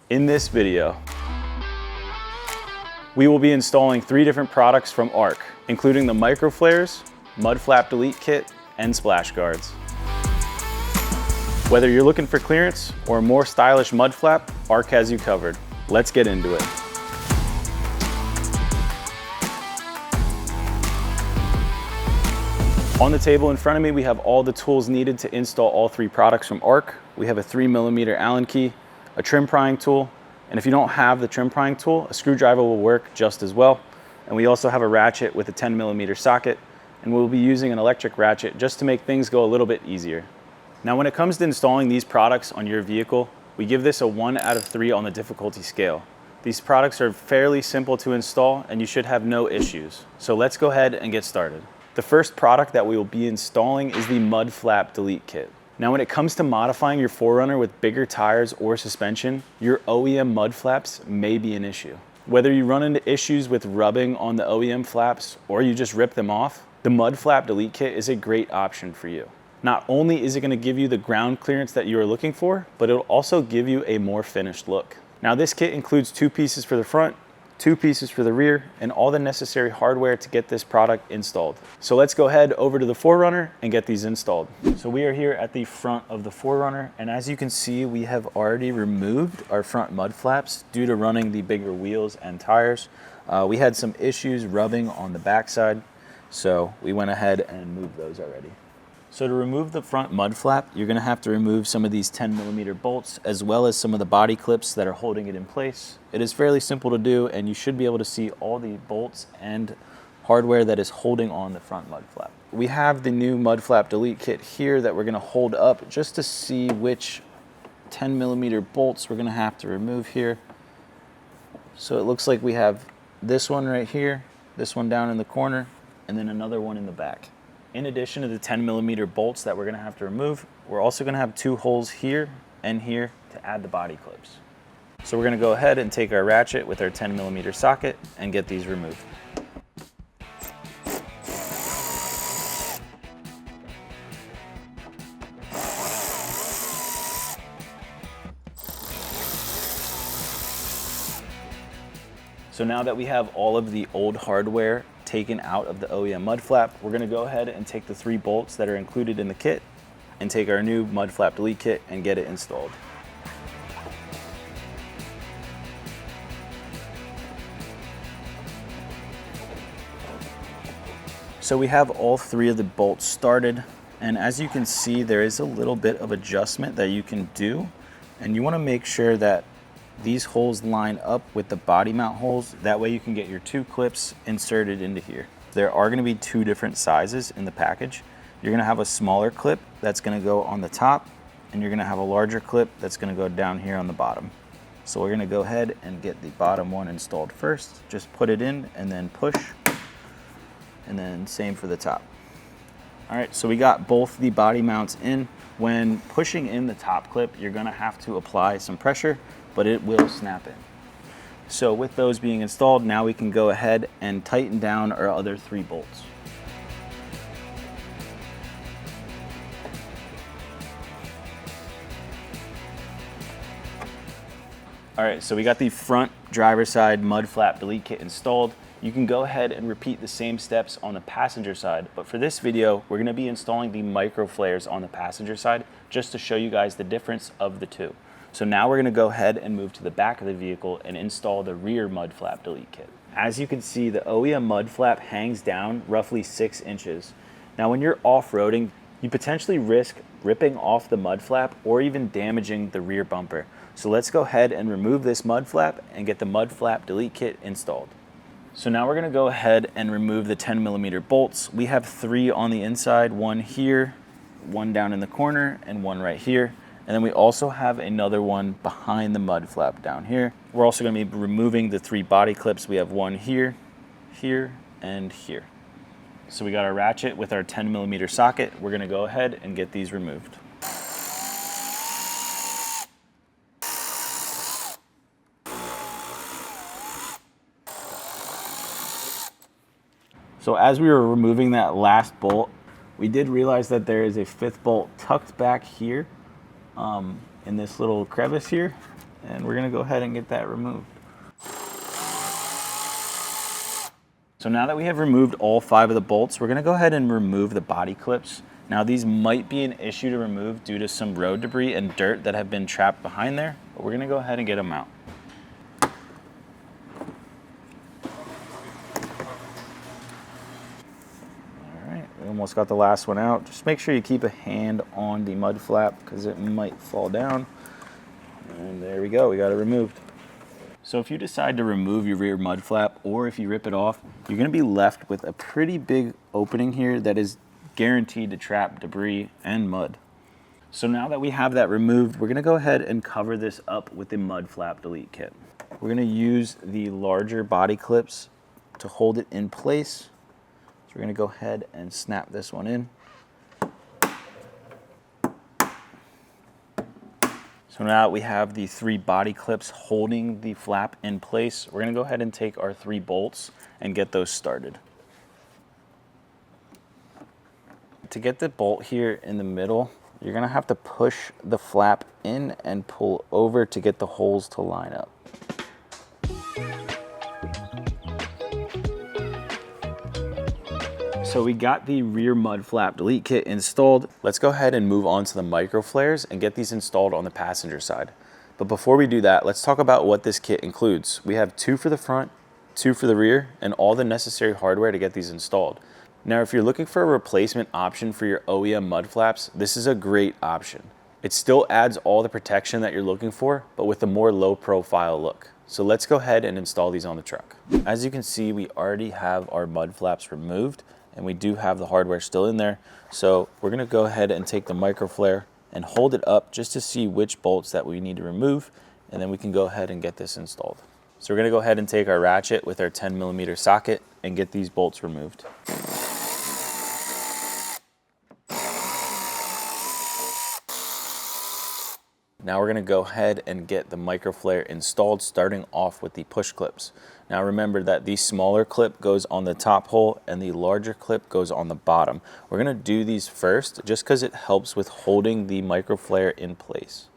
In this video, we will be installing 3 different products from Ark, including the micro flares, mud flap delete kit, and splash guards. Whether you're looking for clearance or a more stylish mud flap, Ark has you covered. Let's get into it. On the table in front of me, we have all the tools needed to install all 3 products from Ark. We have a 3mm Allen key, a trim prying tool, and if you don't have the trim prying tool, a screwdriver will work just as well. And we also have a ratchet with a 10mm socket, and we'll be using an electric ratchet just to make things go a little bit easier. Now, when it comes to installing these products on your vehicle, we give this a 1 out of 3 on the difficulty scale. These products are fairly simple to install and you should have no issues. So let's go ahead and get started. The first product that we will be installing is the mud flap delete kit. Now, when it comes to modifying your 4Runner with bigger tires or suspension, your OEM mud flaps may be an issue. Whether you run into issues with rubbing on the OEM flaps or you just rip them off, the mud flap delete kit is a great option for you. Not only is it going to give you the ground clearance that you are looking for, but it'll also give you a more finished look. Now, this kit includes 2 pieces for the front, 2 pieces for the rear, and all the necessary hardware to get this product installed. So let's go ahead over to the 4Runner and get these installed. So we are here at the front of the 4Runner, and as you can see, we have already removed our front mud flaps due to running the bigger wheels and tires. We had some issues rubbing on the backside, so we went ahead and moved those already. So to remove the front mud flap, you're going to have to remove some of these 10mm bolts as well as some of the body clips that are holding it in place. It is fairly simple to do, and you should be able to see all the bolts and hardware that is holding on the front mud flap. We have the new mud flap delete kit here that we're going to hold up just to see which 10mm bolts we're going to have to remove here. So it looks like we have this one right here, this one down in the corner, and then another one in the back. In addition to the 10mm bolts that we're going to have to remove, we're also going to have 2 holes here and here to add the body clips. So we're going to go ahead and take our ratchet with our 10mm socket and get these removed. So now that we have all of the old hardware taken out of the OEM mud flap, we're going to go ahead and take the 3 bolts that are included in the kit and take our new mud flap delete kit and get it installed. So we have all 3 of the bolts started, and as you can see, there is a little bit of adjustment that you can do, and you want to make sure that these holes line up with the body mount holes. That way you can get your 2 clips inserted into here. There are going to be 2 different sizes in the package. You're going to have a smaller clip that's going to go on the top, and you're going to have a larger clip that's going to go down here on the bottom. So we're going to go ahead and get the bottom one installed first. Just put it in and then push, and then same for the top. All right, so we got both the body mounts in. When pushing in the top clip, you're going to have to apply some pressure, but it will snap in. So with those being installed, now we can go ahead and tighten down our other 3 bolts. All right, so we got the front driver's side mud flap delete kit installed. You can go ahead and repeat the same steps on the passenger side, but for this video, we're gonna be installing the micro flares on the passenger side just to show you guys the difference of the 2. So now we're going to go ahead and move to the back of the vehicle and install the rear mud flap delete kit. As you can see, the OEM mud flap hangs down roughly 6 inches. Now when you're off-roading, you potentially risk ripping off the mud flap or even damaging the rear bumper. So let's go ahead and remove this mud flap and get the mud flap delete kit installed. So now we're going to go ahead and remove the 10mm bolts. We have 3 on the inside, 1 here, 1 down in the corner, and 1 right here. And then we also have another one behind the mud flap down here. We're also going to be removing the 3 body clips. We have 1 here, here, and here. So we got our ratchet with our 10mm socket. We're going to go ahead and get these removed. So as we were removing that last bolt, we did realize that there is a 5th bolt tucked back here in this little crevice here. And we're gonna go ahead and get that removed. So now that we have removed all 5 of the bolts, we're gonna go ahead and remove the body clips. Now these might be an issue to remove due to some road debris and dirt that have been trapped behind there, but we're gonna go ahead and get them out. All right, we almost got the last one out. Just make sure you keep a hand on the mud flap because it might fall down. And there we go, we got it removed. So if you decide to remove your rear mud flap or if you rip it off, you're gonna be left with a pretty big opening here that is guaranteed to trap debris and mud. So now that we have that removed, we're gonna go ahead and cover this up with the mud flap delete kit. We're gonna use the larger body clips to hold it in place. So we're gonna go ahead and snap this one in. So now that we have the 3 body clips holding the flap in place, we're gonna go ahead and take our 3 bolts and get those started. To get the bolt here in the middle, you're gonna have to push the flap in and pull over to get the holes to line up. So we got the rear mud flap delete kit installed. Let's go ahead and move on to the micro flares and get these installed on the passenger side. But before we do that, let's talk about what this kit includes. We have 2 for the front, 2 for the rear, and all the necessary hardware to get these installed. Now, if you're looking for a replacement option for your OEM mud flaps, this is a great option. It still adds all the protection that you're looking for, but with a more low profile look. So let's go ahead and install these on the truck. As you can see, we already have our mud flaps removed and we do have the hardware still in there. So we're gonna go ahead and take the micro flare and hold it up just to see which bolts that we need to remove, and then we can go ahead and get this installed. So we're gonna go ahead and take our ratchet with our 10mm socket and get these bolts removed. Now we're gonna go ahead and get the micro flare installed, starting off with the push clips. Now remember that the smaller clip goes on the top hole and the larger clip goes on the bottom. We're gonna do these first just because it helps with holding the micro flare in place.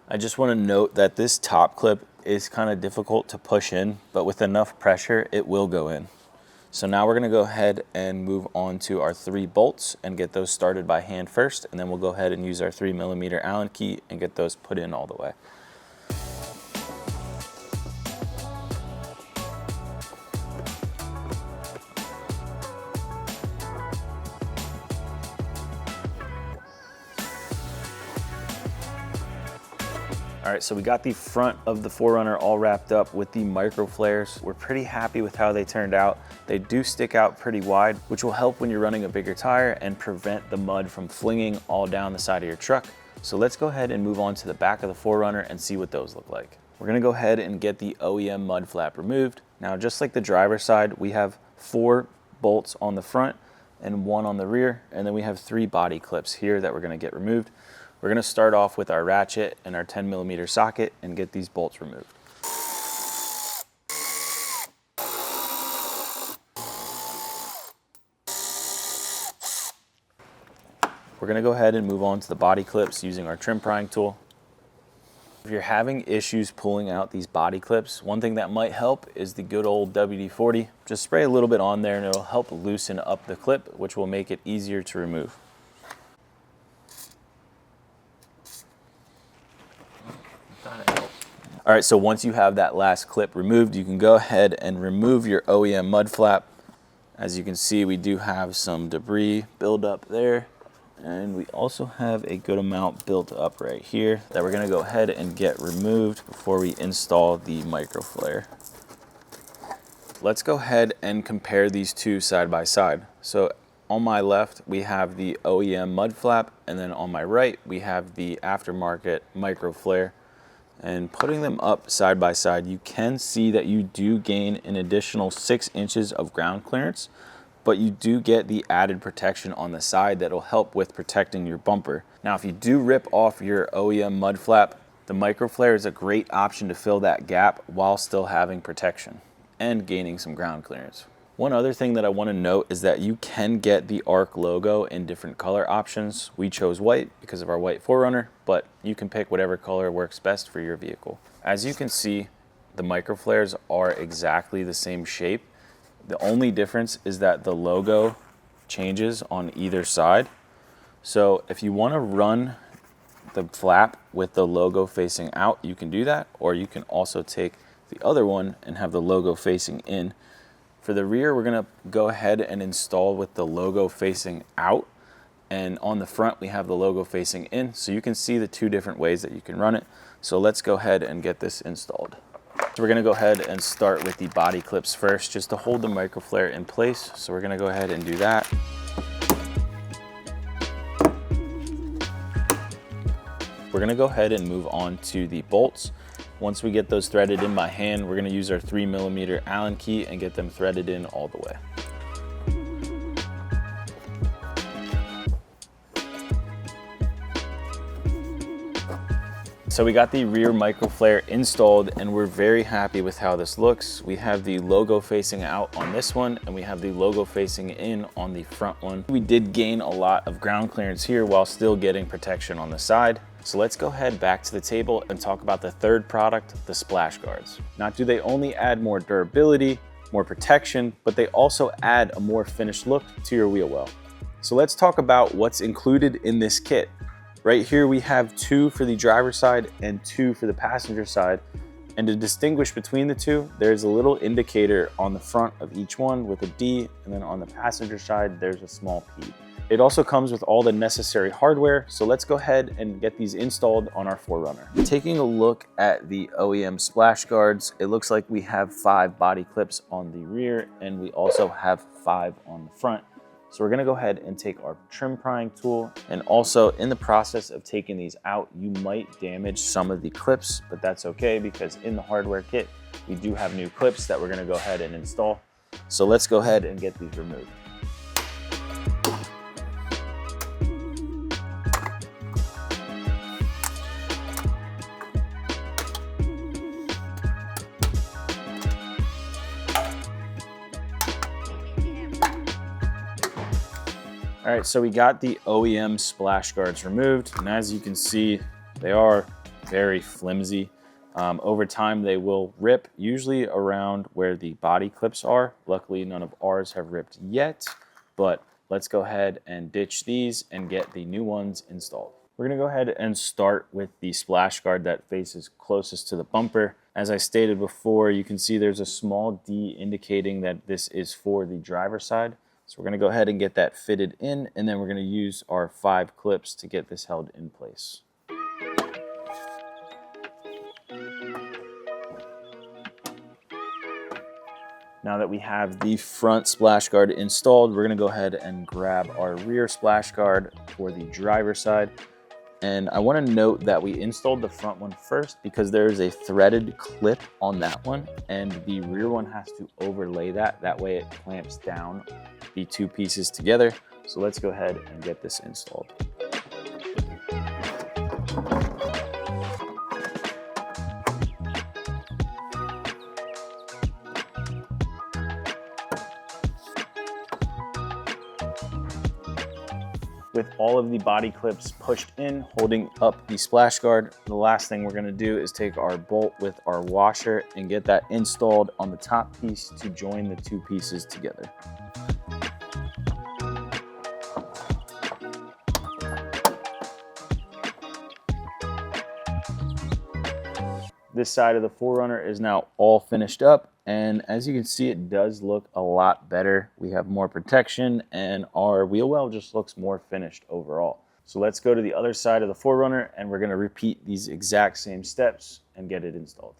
I just wanna note that this top clip is kind of difficult to push in, but with enough pressure, it will go in. So now we're gonna go ahead and move on to our 3 bolts and get those started by hand first, and then we'll go ahead and use our 3mm Allen key and get those put in all the way. All right, so we got the front of the 4Runner all wrapped up with the micro flares. We're pretty happy with how they turned out. They do stick out pretty wide, which will help when you're running a bigger tire and prevent the mud from flinging all down the side of your truck. So let's go ahead and move on to the back of the 4Runner and see what those look like. We're gonna go ahead and get the OEM mud flap removed. Now, just like the driver's side, we have 4 bolts on the front and 1 on the rear, and then we have 3 body clips here that we're gonna get removed. We're gonna start off with our ratchet and our 10mm socket and get these bolts removed. We're gonna go ahead and move on to the body clips using our trim prying tool. If you're having issues pulling out these body clips, one thing that might help is the good old WD-40. Just spray a little bit on there and it'll help loosen up the clip, which will make it easier to remove. All right, so once you have that last clip removed, you can go ahead and remove your OEM mud flap. As you can see, we do have some debris build up there, and we also have a good amount built up right here that we're gonna go ahead and get removed before we install the micro flare. Let's go ahead and compare these two side by side. So on my left, we have the OEM mud flap, and then on my right, we have the aftermarket micro flare. And putting them up side by side, you can see that you do gain an additional 6 inches of ground clearance, but you do get the added protection on the side that will help with protecting your bumper. Now, if you do rip off your OEM mud flap, the micro flare is a great option to fill that gap while still having protection and gaining some ground clearance. One other thing that I want to note is that you can get the Ark logo in different color options. We chose white because of our white 4Runner, but you can pick whatever color works best for your vehicle. As you can see, the microflares are exactly the same shape. The only difference is that the logo changes on either side. So if you want to run the flap with the logo facing out, you can do that, or you can also take the other one and have the logo facing in. For the rear, we're gonna go ahead and install with the logo facing out, and on the front we have the logo facing in, so you can see the two different ways that you can run it. So let's go ahead and get this installed. So we're gonna go ahead and start with the body clips first, just to hold the microflare in place. So we're gonna go ahead and do that. We're gonna go ahead and move on to the bolts. Once we get those threaded in by hand, we're gonna use our 3mm Allen key and get them threaded in all the way. So we got the rear microflare installed and we're very happy with how this looks. We have the logo facing out on this one and we have the logo facing in on the front one. We did gain a lot of ground clearance here while still getting protection on the side. So let's go ahead back to the table and talk about the third product, the Splash Guards. Not do they only add more durability, more protection, but they also add a more finished look to your wheel well. So let's talk about what's included in this kit. Right here we have 2 for the driver's side and 2 for the passenger side. And to distinguish between the two, there's a little indicator on the front of each one with a D, and then on the passenger side, there's a small P. It also comes with all the necessary hardware, so let's go ahead and get these installed on our 4Runner. Taking a look at the OEM Splash Guards, it looks like we have 5 body clips on the rear, and we also have 5 on the front. So we're gonna go ahead and take our trim prying tool, and also in the process of taking these out, you might damage some of the clips, but that's okay because in the hardware kit, we do have new clips that we're gonna go ahead and install. So let's go ahead and get these removed. All right, so we got the OEM Splash Guards removed, and as you can see, they are very flimsy. Over time, they will rip, usually around where the body clips are. Luckily, none of ours have ripped yet, but let's go ahead and ditch these and get the new ones installed. We're gonna go ahead and start with the Splash Guard that faces closest to the bumper. As I stated before, you can see there's a small D indicating that this is for the driver's side. So we're gonna go ahead and get that fitted in, and then we're gonna use our 5 clips to get this held in place. Now that we have the front splash guard installed, we're gonna go ahead and grab our rear splash guard for the driver's side. And I wanna note that we installed the front one first because there's a threaded clip on that one, and the rear one has to overlay that. That way it clamps down the 2 pieces together. So let's go ahead and get this installed. With all of the body clips pushed in, holding up the splash guard, the last thing we're gonna do is take our bolt with our washer and get that installed on the top piece to join the 2 pieces together. This side of the 4Runner is now all finished up, and as you can see, it does look a lot better. We have more protection and our wheel well just looks more finished overall. So let's go to the other side of the 4Runner and we're gonna repeat these exact same steps and get it installed.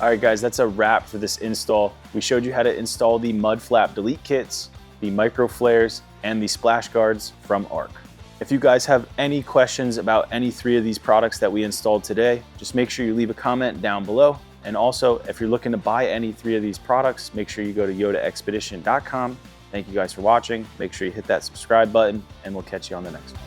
All right guys, that's a wrap for this install. We showed you how to install the mud flap delete kits, the micro flares, and the splash guards from Ark. If you guys have any questions about any 3 of these products that we installed today, just make sure you leave a comment down below. And also, if you're looking to buy any 3 of these products, make sure you go to yotaxpedition.com. Thank you guys for watching. Make sure you hit that subscribe button, and we'll catch you on the next one.